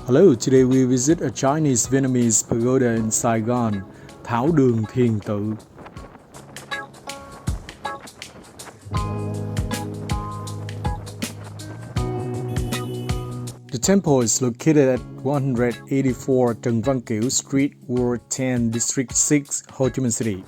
Hello, today we visit a Chinese-Vietnamese pagoda in Saigon, Thao Duong Thien. The temple is located at 184 Trần Văn Kiểu Street, Ward 10, District 6, Ho Chi Minh City.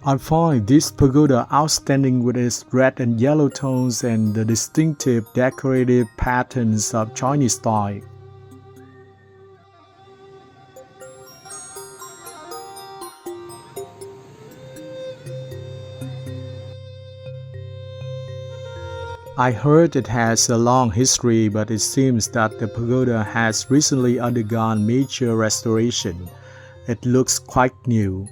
I find this pagoda outstanding with its red and yellow tones and the distinctive decorative patterns of Chinese style. I heard it has a long history, but it seems that the pagoda has recently undergone major restoration. It looks quite new.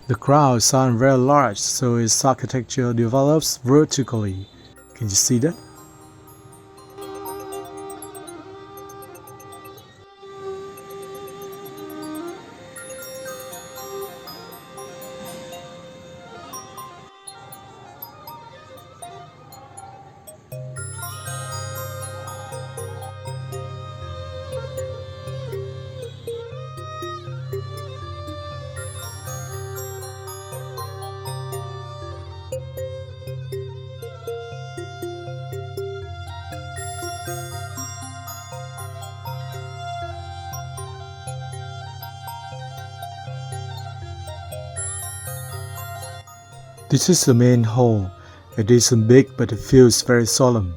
The crowds aren't very large, so its architecture develops vertically. Can you see that? This is the main hall. It isn't big, but it feels very solemn.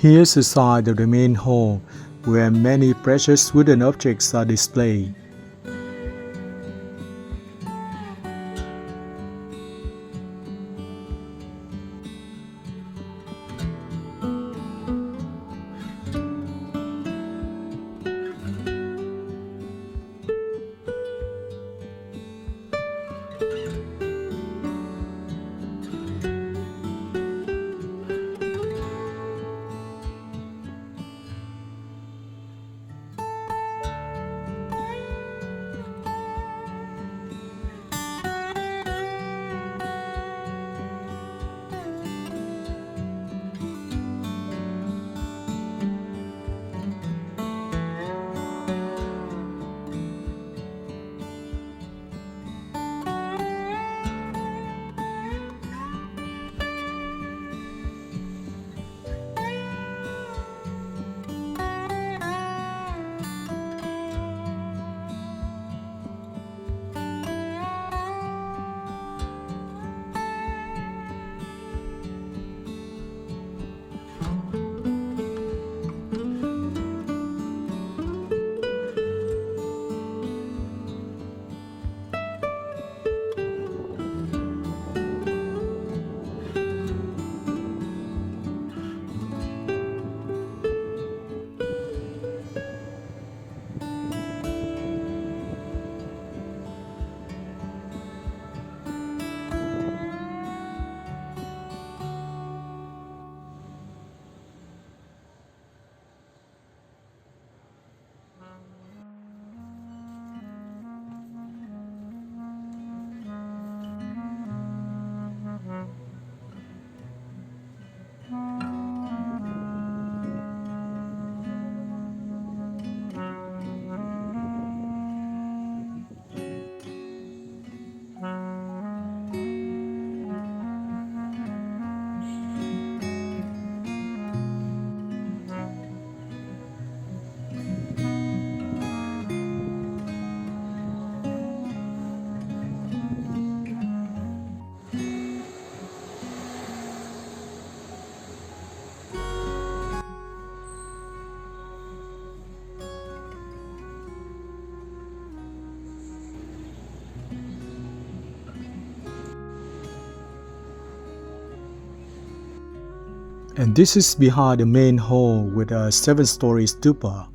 Here's the side of the main hall, where many precious wooden objects are displayed. And this is behind the main hall with a 7-story stupa.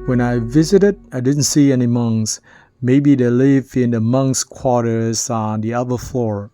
When I visited, I didn't see any monks. Maybe they live in the monks' quarters on the upper floor.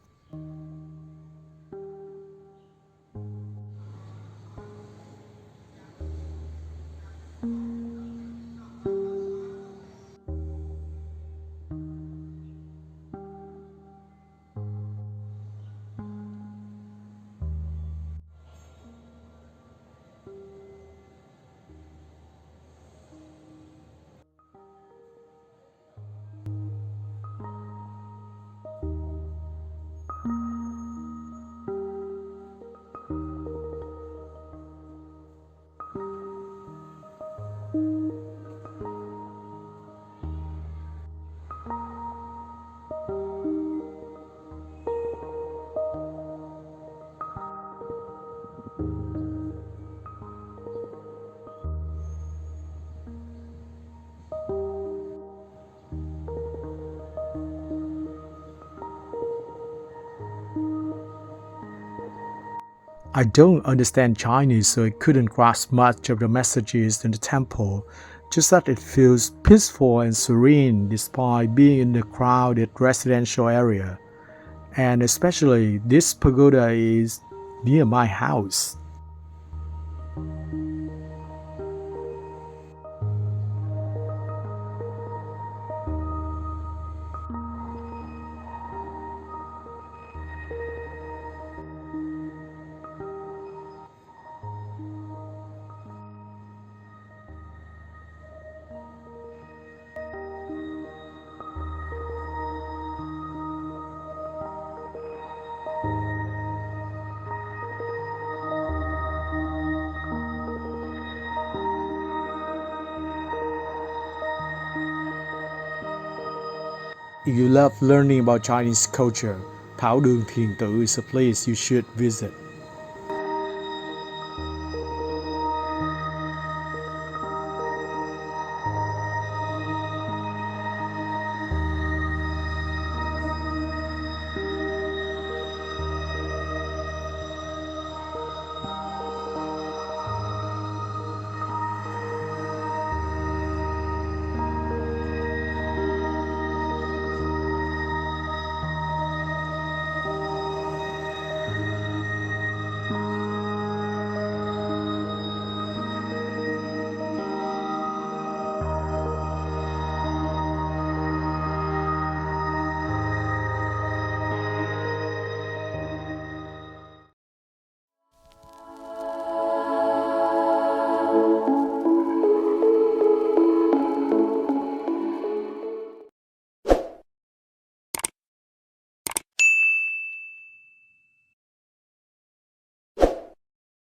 I don't understand Chinese, so I couldn't grasp much of the messages in the temple, just that it feels peaceful and serene despite being in the crowded residential area. And especially, this pagoda is near my house. If you love learning about Chinese culture, Thao Duong Thien is a place you should visit.